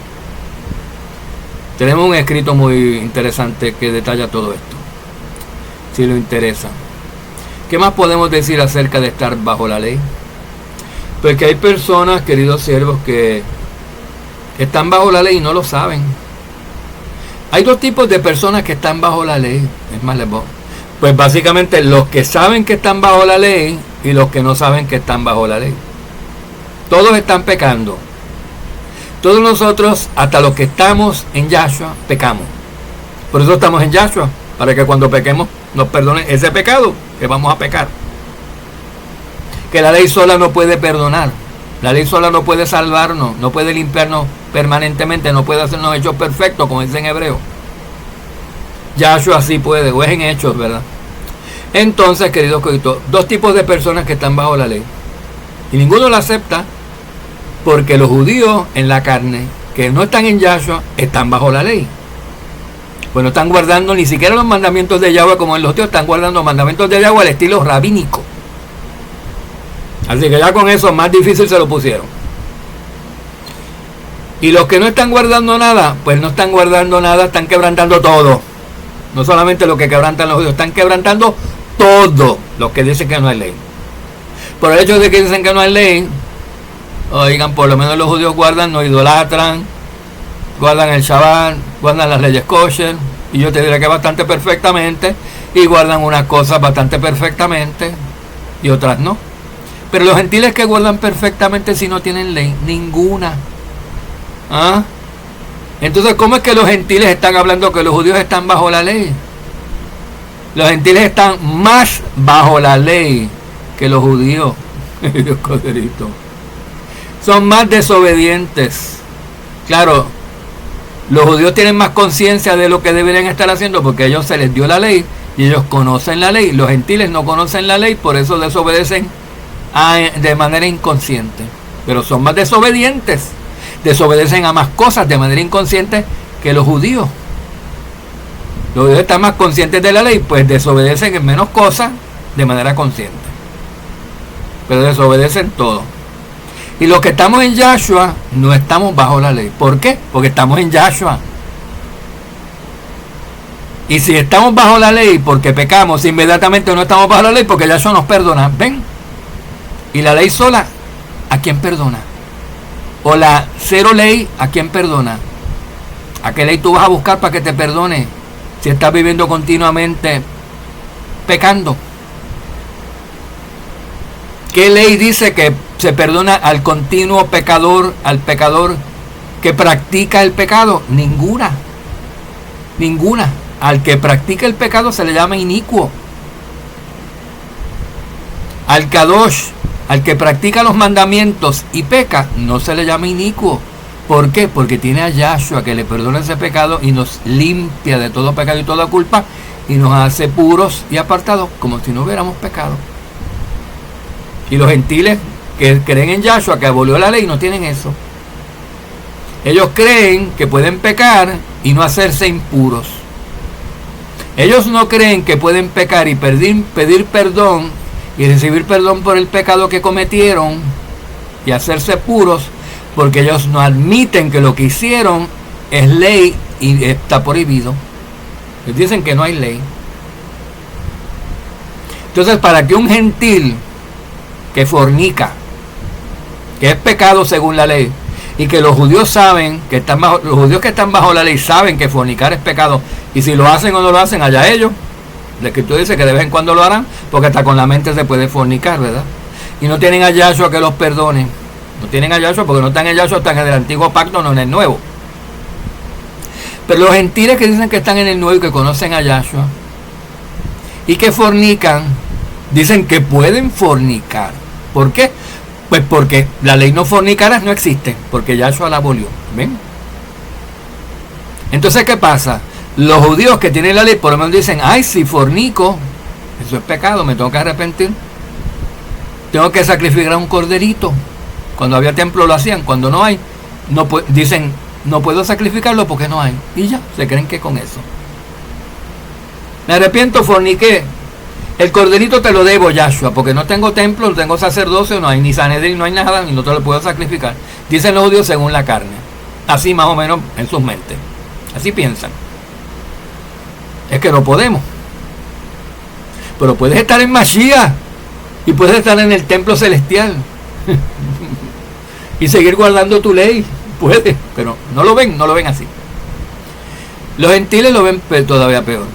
Tenemos un escrito muy interesante que detalla todo esto, si lo interesa. ¿Qué más podemos decir acerca de estar bajo la ley? Porque hay personas, queridos siervos, que están bajo la ley y no lo saben. Hay dos tipos de personas que están bajo la ley. Es más, pues básicamente los que saben que están bajo la ley y los que no saben que están bajo la ley. Todos están pecando. Todos nosotros, hasta los que estamos en Yahshua, pecamos. Por eso estamos en Yahshua, para que cuando pequemos nos perdone ese pecado que vamos a pecar. Que la ley sola no puede perdonar. La ley sola no puede salvarnos, no puede limpiarnos permanentemente, no puede hacernos hechos perfectos, como dice en hebreo. Yahshua sí puede, o es en hechos, ¿verdad? Entonces, queridos coitos, dos tipos de personas que están bajo la ley. Y ninguno la acepta, porque los judíos en la carne, que no están en Yahshua, están bajo la ley. Pues no están guardando ni siquiera los mandamientos de Yahweh como en los tíos, están guardando mandamientos de Yahweh al estilo rabínico. Así que ya con eso más difícil se lo pusieron. Y los que no están guardando nada, pues no están guardando nada, están quebrantando todo. No solamente lo que quebrantan los judíos, están quebrantando todo lo que dicen que no hay ley. Por el hecho de que dicen que no hay ley, oigan, por lo menos los judíos guardan, no idolatran, guardan el Shabbat, guardan las leyes kosher, y yo te diré que bastante perfectamente, y guardan unas cosas bastante perfectamente, y otras no. Pero los gentiles que guardan perfectamente si no tienen ley, ninguna. ¿Ah? Entonces, ¿cómo es que los gentiles están hablando que los judíos están bajo la ley? Los gentiles están más bajo la ley que los judíos. Dios coderito. Son más desobedientes. Claro, los judíos tienen más conciencia de lo que deberían estar haciendo porque a ellos se les dio la ley y ellos conocen la ley. Los gentiles no conocen la ley, por eso desobedecen de manera inconsciente. Pero son más desobedientes. Desobedecen a más cosas de manera inconsciente que los judíos. Los judíos están más conscientes de la ley, pues desobedecen en menos cosas de manera consciente. Pero desobedecen todo. Y los que estamos en Yahshua no estamos bajo la ley. ¿Por qué? Porque estamos en Yahshua. Y si estamos bajo la ley porque pecamos, inmediatamente no estamos bajo la ley porque Yahshua nos perdona. ¿Ven? Y la ley sola, ¿a quién perdona? O la cero ley, ¿a quién perdona? ¿A qué ley tú vas a buscar para que te perdone si estás viviendo continuamente pecando? ¿Qué ley dice que se perdona al continuo pecador, al pecador que practica el pecado? Ninguna. Ninguna. Al que practica el pecado se le llama inicuo. Al Kadosh, al que practica los mandamientos y peca, no se le llama inicuo. ¿Por qué? Porque tiene a Yahshua que le perdona ese pecado y nos limpia de todo pecado y toda culpa y nos hace puros y apartados como si no hubiéramos pecado. Y los gentiles que creen en Yahshua, que abolió la ley, no tienen eso. Ellos creen que pueden pecar y no hacerse impuros. Ellos no creen que pueden pecar y pedir perdón y recibir perdón por el pecado que cometieron y hacerse puros, porque ellos no admiten que lo que hicieron es ley y está prohibido. Ellos dicen que no hay ley. Entonces, para que un gentil que fornica, que es pecado según la ley, y que los judíos saben que los judíos que están bajo la ley saben que fornicar es pecado, y si lo hacen o no lo hacen, allá ellos. La Escritura dice que de vez en cuando lo harán, porque hasta con la mente se puede fornicar, ¿verdad? Y no tienen a Yahshua que los perdone. No tienen a Yahshua porque no están en Yahshua, están en el antiguo pacto, no en el nuevo. Pero los gentiles que dicen que están en el nuevo y que conocen a Yahshua y que fornican, dicen que pueden fornicar. ¿Por qué? Pues porque la ley no fornicarás no existe, porque Yahshua la abolió. ¿Ven? Entonces, ¿qué pasa? Los judíos que tienen la ley por lo menos dicen, ay, si fornico, eso es pecado, me tengo que arrepentir. Tengo que sacrificar a un corderito. Cuando había templo lo hacían, cuando no hay, dicen, no puedo sacrificarlo porque no hay. Y ya, se creen que con eso. Me arrepiento, forniqué. El corderito te lo debo, Yahshua, porque no tengo templo, no tengo sacerdocio, no hay ni Sanedrín, no hay nada, y no te lo puedo sacrificar. Dicen los judíos según la carne. Así más o menos en sus mentes. Así piensan. Es que no podemos. Pero puedes estar en Mashiach y puedes estar en el templo celestial y seguir guardando tu ley. Puedes, pero no lo ven así. Los gentiles lo ven todavía peor.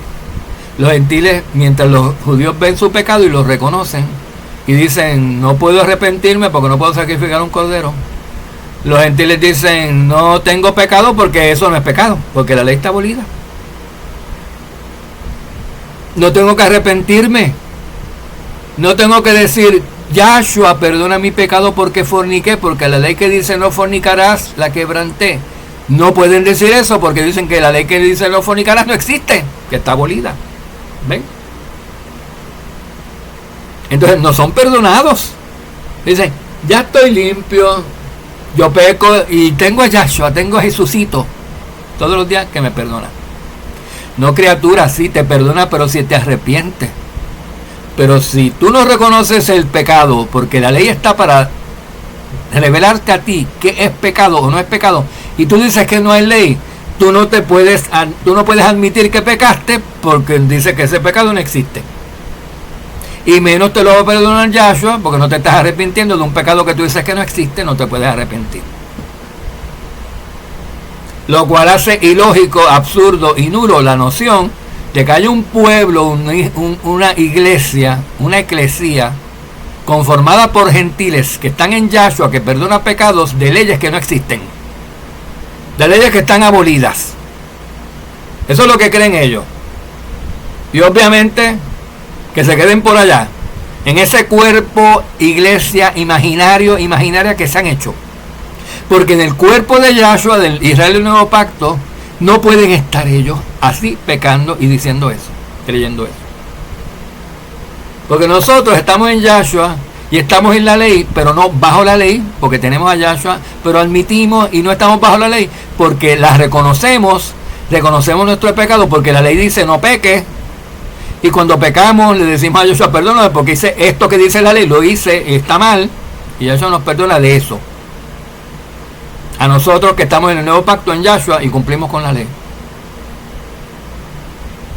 Los gentiles, mientras los judíos ven su pecado y lo reconocen y dicen, no puedo arrepentirme porque no puedo sacrificar un cordero, los gentiles dicen, no tengo pecado porque eso no es pecado, porque la ley está abolida. No tengo que arrepentirme. No tengo que decir, Yahshua, perdona mi pecado porque forniqué, porque la ley que dice no fornicarás, la quebranté. No pueden decir eso porque dicen que la ley que dice no fornicarás no existe, que está abolida. ¿Ven? Entonces no son perdonados. Dicen, ya estoy limpio, yo peco y tengo a Yahshua, tengo a Jesucito todos los días que me perdona. No, criatura, sí te perdona, pero si te arrepientes. Pero si tú no reconoces el pecado, porque la ley está para revelarte a ti qué es pecado o no es pecado, y tú dices que no hay ley, tú no puedes admitir que pecaste, porque dice que ese pecado no existe. Y menos te lo va a perdonar Yahshua, porque no te estás arrepintiendo de un pecado que tú dices que no existe, no te puedes arrepentir. Lo cual hace ilógico, absurdo y nulo la noción de que haya un pueblo, una iglesia, una eclesía conformada por gentiles que están en Yahshua, que perdona pecados de leyes que no existen, de leyes que están abolidas. Eso es lo que creen ellos. Y obviamente que se queden por allá, en ese cuerpo, iglesia, imaginaria que se han hecho. Porque en el cuerpo de Yahshua, del Israel del Nuevo Pacto, no pueden estar ellos así pecando y diciendo eso, creyendo eso. Porque nosotros estamos en Yahshua y estamos en la ley, pero no bajo la ley, porque tenemos a Yahshua, pero admitimos y no estamos bajo la ley, porque la reconocemos nuestro pecado, porque la ley dice no peques. Y cuando pecamos le decimos a Yahshua, perdóname porque hice esto que dice la ley, lo hice, está mal, y Yahshua nos perdona de eso. A nosotros que estamos en el nuevo pacto en Yahshua y cumplimos con la ley.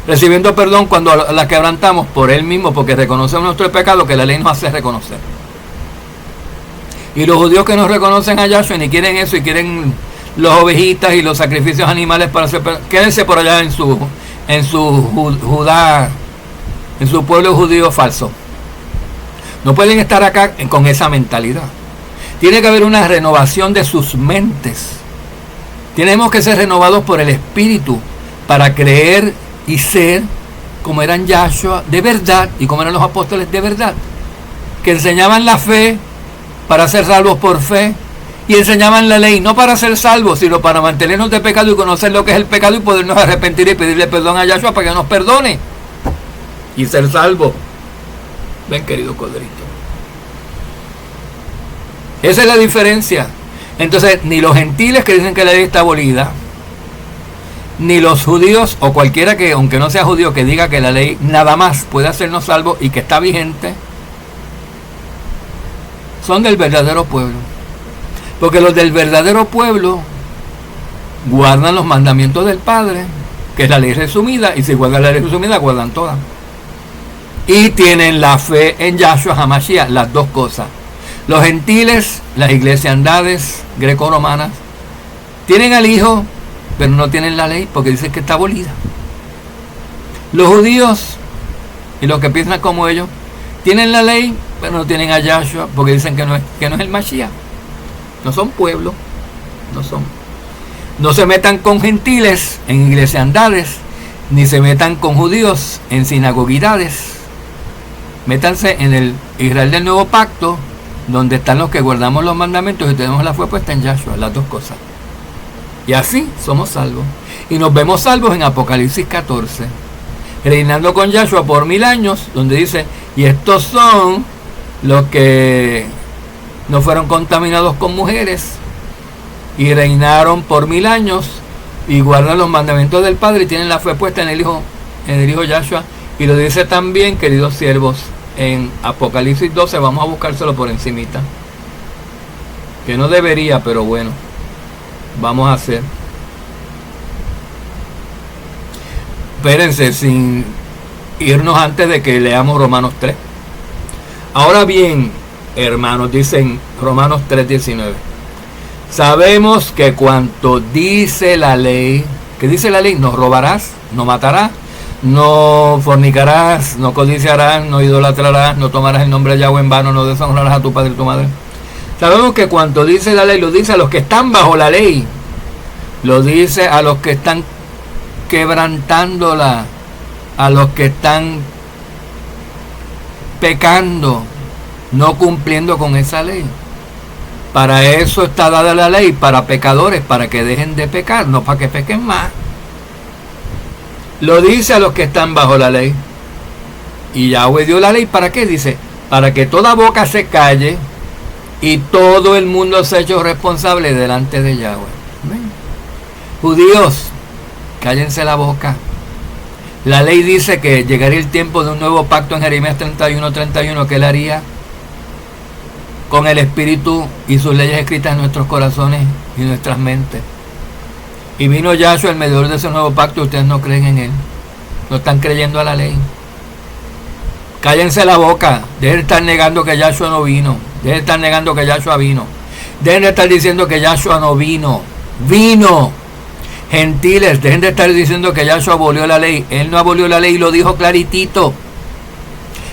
Recibiendo perdón cuando la quebrantamos por Él mismo, porque reconocemos nuestro pecado que la ley nos hace reconocer. Y los judíos que no reconocen a Yahshua ni quieren eso y quieren las ovejitas y los sacrificios animales para hacer perdón, quédense por allá en su Judá, en su pueblo judío falso. No pueden estar acá con esa mentalidad. Tiene que haber una renovación de sus mentes. Tenemos que ser renovados por el Espíritu para creer y ser como eran Yahshua de verdad y como eran los apóstoles de verdad, que enseñaban la fe para ser salvos por fe y enseñaban la ley no para ser salvos, sino para mantenernos de pecado y conocer lo que es el pecado y podernos arrepentir y pedirle perdón a Yahshua para que nos perdone. y ser salvo. Ven, querido Codrito. Esa es la diferencia. Entonces, ni los gentiles que dicen que la ley está abolida, ni los judíos o cualquiera que, aunque no sea judío, que diga que la ley nada más puede hacernos salvos y que está vigente, son del verdadero pueblo. Porque los del verdadero pueblo guardan los mandamientos del Padre, que es la ley resumida, y si guardan la ley resumida, guardan todas. Y tienen la fe en Yahshua HaMashiach, las dos cosas. Los gentiles, las iglesiandades greco-romanas, tienen al Hijo, pero no tienen la ley porque dicen que está abolida. Los judíos y los que piensan como ellos tienen la ley, pero no tienen a Yahshua porque dicen que no es el Mashiach. No son pueblo, no son. No se metan con gentiles en iglesiandades, ni se metan con judíos en sinagoguidades. Métanse en el Israel del Nuevo Pacto, donde están los que guardamos los mandamientos y tenemos la fe puesta en Yahshua, las dos cosas. Y así somos salvos. Y nos vemos salvos en Apocalipsis 14, reinando con Yahshua por 1000 años, donde dice, y estos son los que no fueron contaminados con mujeres, y reinaron por 1000 años, y guardan los mandamientos del Padre, y tienen la fe puesta en el Hijo Yahshua. Y lo dice también, queridos siervos, en Apocalipsis 12, vamos a buscárselo por encimita, que no debería, pero bueno, vamos a hacer. Espérense, sin irnos antes de que leamos Romanos 3. Ahora bien, hermanos, dicen Romanos 3:19, sabemos que cuanto dice la ley, ¿qué dice la ley? No robarás, no matarás, no fornicarás, no codiciarás, no idolatrarás, no tomarás el nombre de Yahweh en vano, no deshonrarás a tu padre y tu madre. Sabemos que cuanto dice la ley, lo dice a los que están bajo la ley, lo dice a los que están quebrantándola, a los que están pecando, no cumpliendo con esa ley. Para eso está dada la ley, para pecadores, para que dejen de pecar, no para que pequen más. Lo dice a los que están bajo la ley. Y Yahweh dio la ley, ¿para qué? Dice, para que toda boca se calle y todo el mundo se ha hecho responsable delante de Yahweh. ¿Ven? Judíos, cállense la boca. La ley dice que llegaría el tiempo de un nuevo pacto en Jeremías 31:31 que él haría con el Espíritu y sus leyes escritas en nuestros corazones y nuestras mentes. Y vino Yahshua, el mediador de ese nuevo pacto, y ustedes no creen en él. No están creyendo a la ley. Cállense la boca. Dejen de estar negando que Yahshua no vino. Dejen de estar negando que Yahshua vino. Dejen de estar diciendo que Yahshua no vino. Vino. Gentiles, dejen de estar diciendo que Yahshua abolió la ley. Él no abolió la ley y lo dijo claritito.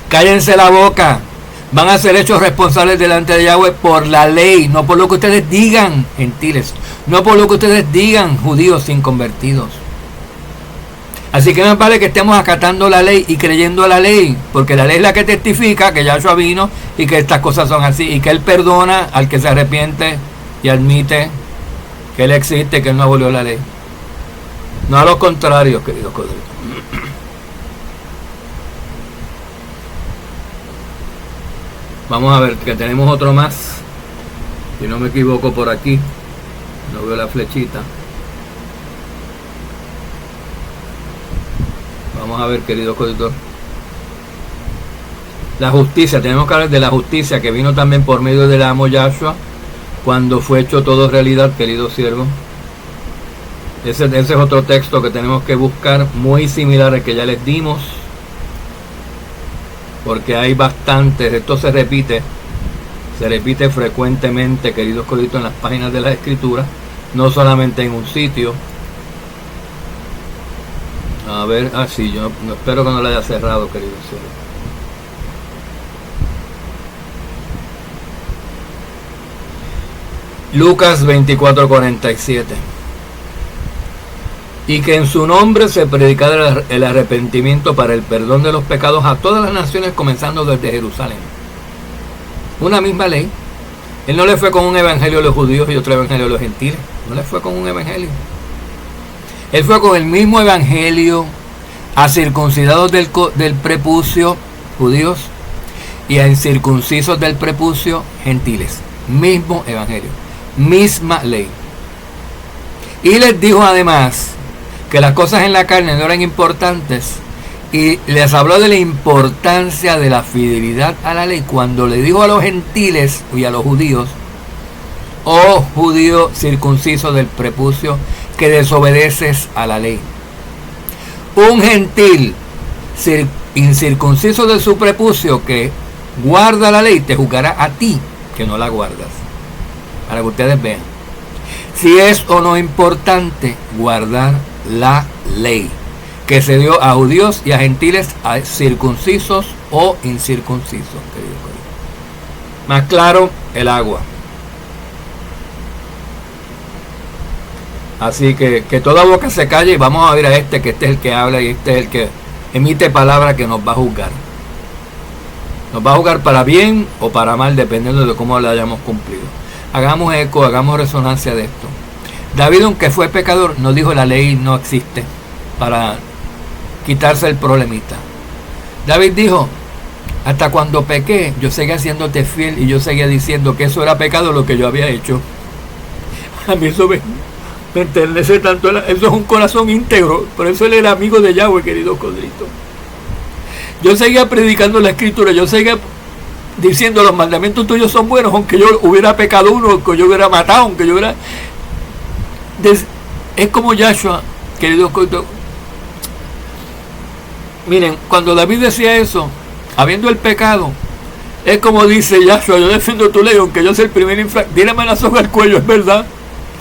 Cállense la boca. Van a ser hechos responsables delante de Yahweh por la ley, no por lo que ustedes digan, gentiles, no por lo que ustedes digan, judíos inconvertidos. Así que no vale que estemos acatando la ley y creyendo a la ley, porque la ley es la que testifica que Yahshua vino y que estas cosas son así, y que Él perdona al que se arrepiente y admite que Él existe, que Él no abolió la ley. No a lo contrario, queridos codritos. Vamos a ver, que tenemos otro más. Si no me equivoco, por aquí. No veo la flechita. Vamos a ver, querido coditor. La justicia, tenemos que hablar de la justicia que vino también por medio del amo Yahshua, cuando fue hecho todo realidad, querido siervo. Ese es otro texto que tenemos que buscar, muy similar al que ya les dimos, porque hay bastantes. Esto se repite frecuentemente, queridos coditos, en las páginas de la Escritura, no solamente en un sitio. A ver, sí, yo no, espero que no lo haya cerrado, queridos siervos. Lucas 24:47. Y que en su nombre se predicara el arrepentimiento para el perdón de los pecados a todas las naciones, comenzando desde Jerusalén. Una misma ley. Él no le fue con un evangelio a los judíos y otro evangelio a los gentiles. No le fue con un evangelio. Él fue con el mismo evangelio a circuncidados del prepucio, judíos, y a incircuncisos del prepucio, gentiles. Mismo evangelio, misma ley. Y les dijo además que las cosas en la carne no eran importantes, y les habló de la importancia de la fidelidad a la ley cuando le dijo a los gentiles y a los judíos: oh judío circunciso del prepucio, que desobedeces a la ley. Un gentil incircunciso de su prepucio que guarda la ley te juzgará a ti que no la guardas, para que ustedes vean si es o no importante guardar la ley que se dio a judíos y a gentiles, a circuncisos o incircuncisos. Más claro, el agua. Así que toda boca se calle y vamos a ver a este, que este es el que habla y este es el que emite palabra, que nos va a juzgar. Nos va a juzgar para bien o para mal, dependiendo de cómo la hayamos cumplido. Hagamos eco, hagamos resonancia de esto. David, aunque fue pecador, no dijo la ley no existe para quitarse el problemita. David dijo: hasta cuando pequé, yo seguía haciéndote fiel y yo seguía diciendo que eso era pecado lo que yo había hecho. A mí eso me enternece tanto. Eso es un corazón íntegro. Por eso él era amigo de Yahweh, querido Codrito. Yo seguía predicando la escritura, yo seguía diciendo: los mandamientos tuyos son buenos, aunque yo hubiera pecado uno, aunque yo hubiera matado, aunque yo hubiera... Es como Yahshua, querido Codrito. Miren, cuando David decía eso, habiendo el pecado, es como dice Yahshua: yo defiendo tu ley, aunque yo sea el primer infractor. Tírame la soga al cuello, es verdad.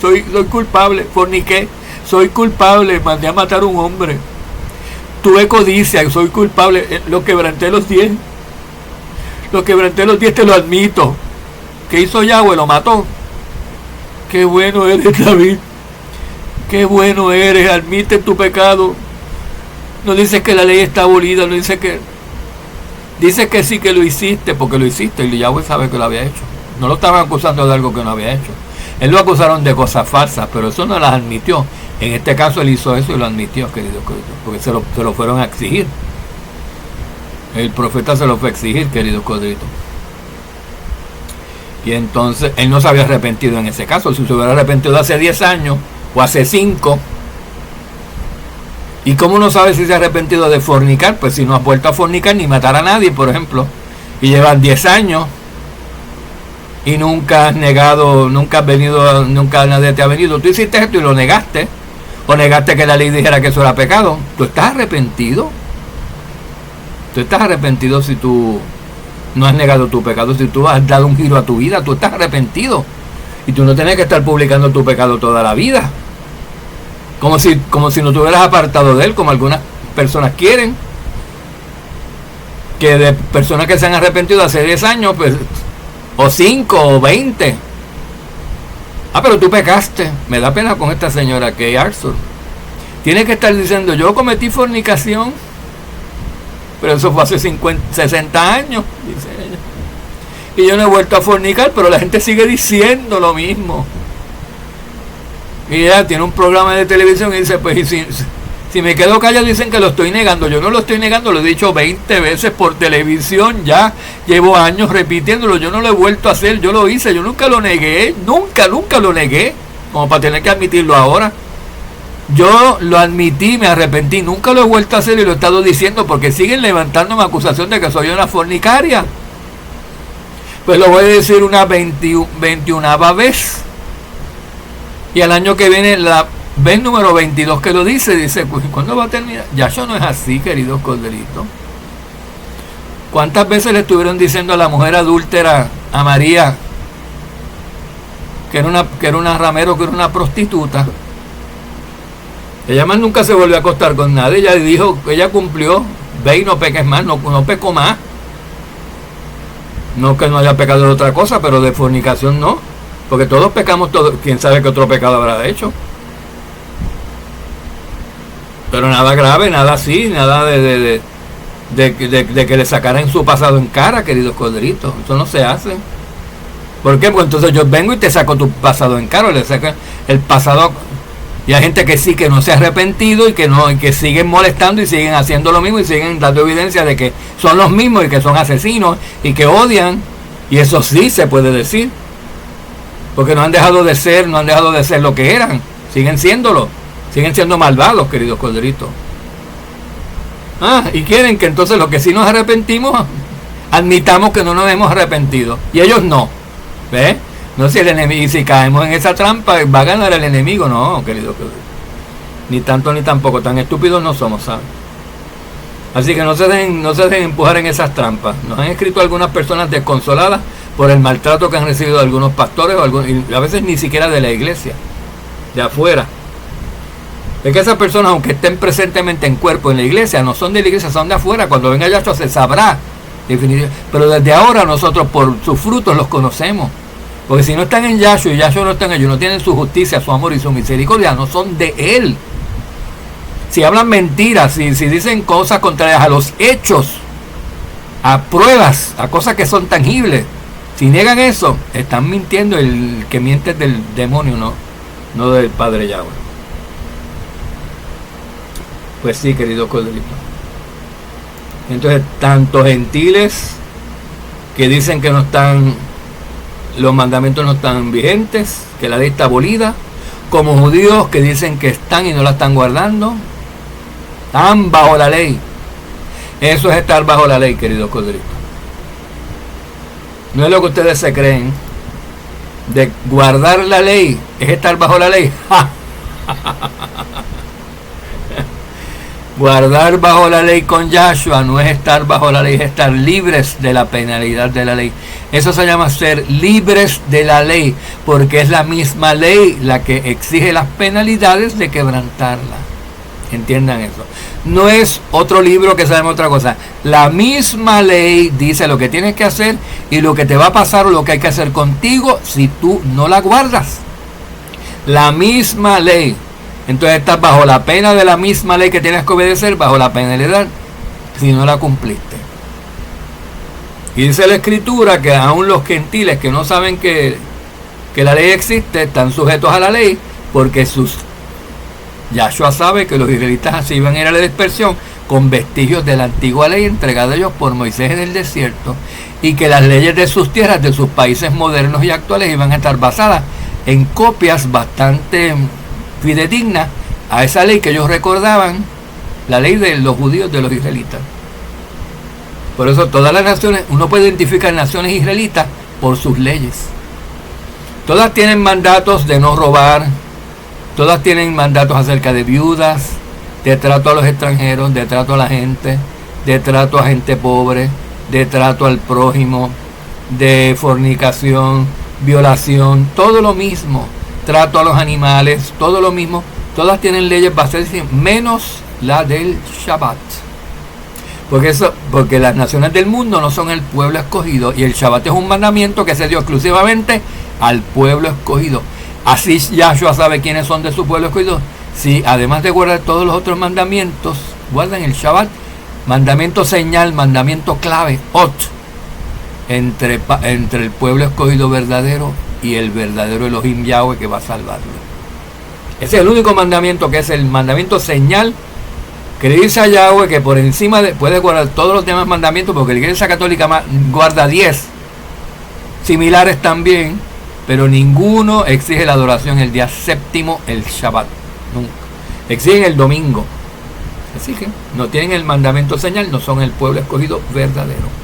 Soy culpable, forniqué, soy culpable, mandé a matar a un hombre. Tuve codicia, soy culpable, lo quebranté los 10. Lo quebranté los 10, te lo admito. ¿Qué hizo Yahweh? Lo mató. Qué bueno eres, David. Qué bueno eres, admite tu pecado. No dices que la ley está abolida, no dice que... Dice que sí que lo hiciste, porque lo hiciste, y Yahweh sabe que lo había hecho. No lo estaban acusando de algo que no había hecho. Él lo acusaron de cosas falsas, pero eso no las admitió. En este caso él hizo eso y lo admitió, querido Codrito, porque se lo fueron a exigir. El profeta se lo fue a exigir, querido Codrito. Y entonces él no se había arrepentido en ese caso. Si se hubiera arrepentido hace 10 años o hace 5, ¿y cómo no sabe si se ha arrepentido de fornicar? Pues si no has vuelto a fornicar ni matar a nadie, por ejemplo, y llevan 10 años y nunca has negado, nunca has venido, nunca nadie te ha venido, tú hiciste esto y lo negaste, o negaste que la ley dijera que eso era pecado. ¿Tú estás arrepentido? ¿Tú estás arrepentido si tú no has negado tu pecado? Si tú has dado un giro a tu vida, tú estás arrepentido, y tú no tienes que estar publicando tu pecado toda la vida como si no te hubieras apartado de él, como algunas personas quieren, que de personas que se han arrepentido hace 10 años, pues, o 5 o 20. Pero tú pecaste. Me da pena con esta señora Kay Arthur. Tiene que estar diciendo: yo cometí fornicación, pero eso fue hace 60 años, dice ella, y yo no he vuelto a fornicar, pero la gente sigue diciendo lo mismo. Y ella tiene un programa de televisión y dice: pues si me quedo callado dicen que lo estoy negando. Yo no lo estoy negando, lo he dicho 20 veces por televisión ya, llevo años repitiéndolo, yo no lo he vuelto a hacer, yo lo hice, yo nunca lo negué, nunca lo negué, como para tener que admitirlo ahora. Yo lo admití, me arrepentí, nunca lo he vuelto a hacer y lo he estado diciendo porque siguen levantándome acusación de que soy una fornicaria. Pues lo voy a decir una 21ª vez. Y al año que viene, la vez número 22 que lo dice, ¿cuándo va a terminar? Ya eso no es así, queridos corderitos. ¿Cuántas veces le estuvieron diciendo a la mujer adúltera, a María, que era una ramero, que era una prostituta? Ella más nunca se volvió a acostar con nadie. Ella dijo, ella cumplió: ve y no peques más, no peco más. No que no haya pecado de otra cosa, pero de fornicación no, porque todos pecamos, todos. Quién sabe qué otro pecado habrá hecho, pero nada grave, nada así, nada de que le sacaran su pasado en cara, queridos corderitos. Eso no se hace. ¿Por qué? Pues entonces yo vengo y te saco tu pasado en cara, le saco el pasado. Y hay gente que sí, que no se ha arrepentido y que no, y que siguen molestando y siguen haciendo lo mismo y siguen dando evidencia de que son los mismos y que son asesinos y que odian. Y eso sí se puede decir. Porque no han dejado de ser lo que eran. Siguen siéndolo. Siguen siendo malvados, queridos corderitos. Y quieren que entonces los que sí nos arrepentimos, admitamos que no nos hemos arrepentido. Y ellos no. ¿Ves? No, si el enemigo, y si caemos en esa trampa, va a ganar el enemigo. No, queridos corderitos. Ni tanto ni tampoco. Tan estúpidos no somos, ¿sabes? Así que no se dejen empujar en esas trampas. Nos han escrito algunas personas desconsoladas por el maltrato que han recibido algunos pastores y a veces ni siquiera de la iglesia, de afuera. Es que esas personas, aunque estén presentemente en cuerpo en la iglesia, no son de la iglesia, son de afuera. Cuando venga Yahshua se sabrá definitivamente. Pero desde ahora nosotros por sus frutos los conocemos. Porque si no están en Yahshua y Yahshua no está en ellos, no tienen su justicia, su amor y su misericordia, no son de Él. Si hablan mentiras, si dicen cosas contrarias a los hechos, a pruebas, a cosas que son tangibles, si niegan eso, están mintiendo. El que miente es del demonio, no del Padre Yahweh. Pues sí, querido corderito. Entonces, tanto gentiles que dicen que no están, los mandamientos no están vigentes, que la ley está abolida, como judíos que dicen que están y no la están guardando, están bajo la ley. Eso es estar bajo la ley, queridos corderitos. No es lo que ustedes se creen. De guardar la ley es estar bajo la ley. Guardar bajo la ley con Yahshua no es estar bajo la ley, es estar libres de la penalidad de la ley. Eso se llama ser libres de la ley, porque es la misma ley la que exige las penalidades de quebrantarla. Entiendan eso. No es otro libro que sabemos otra cosa. La misma ley dice lo que tienes que hacer y lo que te va a pasar o lo que hay que hacer contigo si tú no la guardas. La misma ley. Entonces estás bajo la pena de la misma ley que tienes que obedecer, bajo la penalidad si no la cumpliste. Y dice la Escritura que aún los gentiles que no saben que la ley existe están sujetos a la ley, porque Yahshua sabe que los israelitas así iban a ir a la dispersión con vestigios de la antigua ley entregada a ellos por Moisés en el desierto, y que las leyes de sus tierras, de sus países modernos y actuales, iban a estar basadas en copias bastante fidedignas a esa ley que ellos recordaban, la ley de los judíos, de los israelitas. Por eso todas las naciones, uno puede identificar naciones israelitas por sus leyes. Todas tienen mandatos de no robar, todas tienen mandatos acerca de viudas, de trato a los extranjeros, de trato a la gente, de trato a gente pobre, de trato al prójimo, de fornicación, violación, todo lo mismo, trato a los animales, todo lo mismo. Todas tienen leyes basadas, menos la del Shabbat. Porque las naciones del mundo no son el pueblo escogido, y el Shabbat es un mandamiento que se dio exclusivamente al pueblo escogido. Así Yahshua sabe quiénes son de su pueblo escogido. Si además de guardar todos los otros mandamientos, guardan el Shabbat, mandamiento señal, mandamiento clave, entre el pueblo escogido verdadero y el verdadero Elohim Yahweh que va a salvarlo. Ese es el único mandamiento, que es el mandamiento señal, que le dice a Yahweh que por encima puede guardar todos los demás mandamientos, porque la Iglesia Católica guarda 10 similares también, pero ninguno exige la adoración el día séptimo, el Shabbat. Nunca. Exigen el domingo. Así que no tienen el mandamiento señal, no son el pueblo escogido verdadero.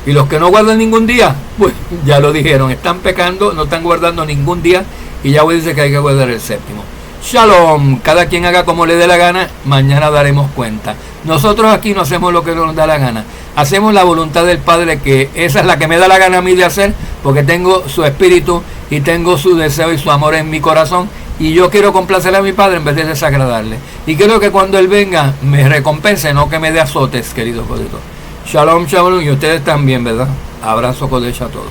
Y los que no guardan ningún día, pues ya lo dijeron, están pecando, no están guardando ningún día, y Yahweh dice que hay que guardar el séptimo. Shalom, cada quien haga como le dé la gana, mañana daremos cuenta. Nosotros aquí no hacemos lo que nos da la gana, hacemos la voluntad del Padre, que esa es la que me da la gana a mí de hacer, porque tengo su espíritu y tengo su deseo y su amor en mi corazón, y yo quiero complacer a mi Padre en vez de desagradarle. Y quiero que cuando Él venga me recompense, no que me dé azotes, queridos coditos. Shalom, shalom, y ustedes también, ¿verdad? Abrazo Kodesh a todos.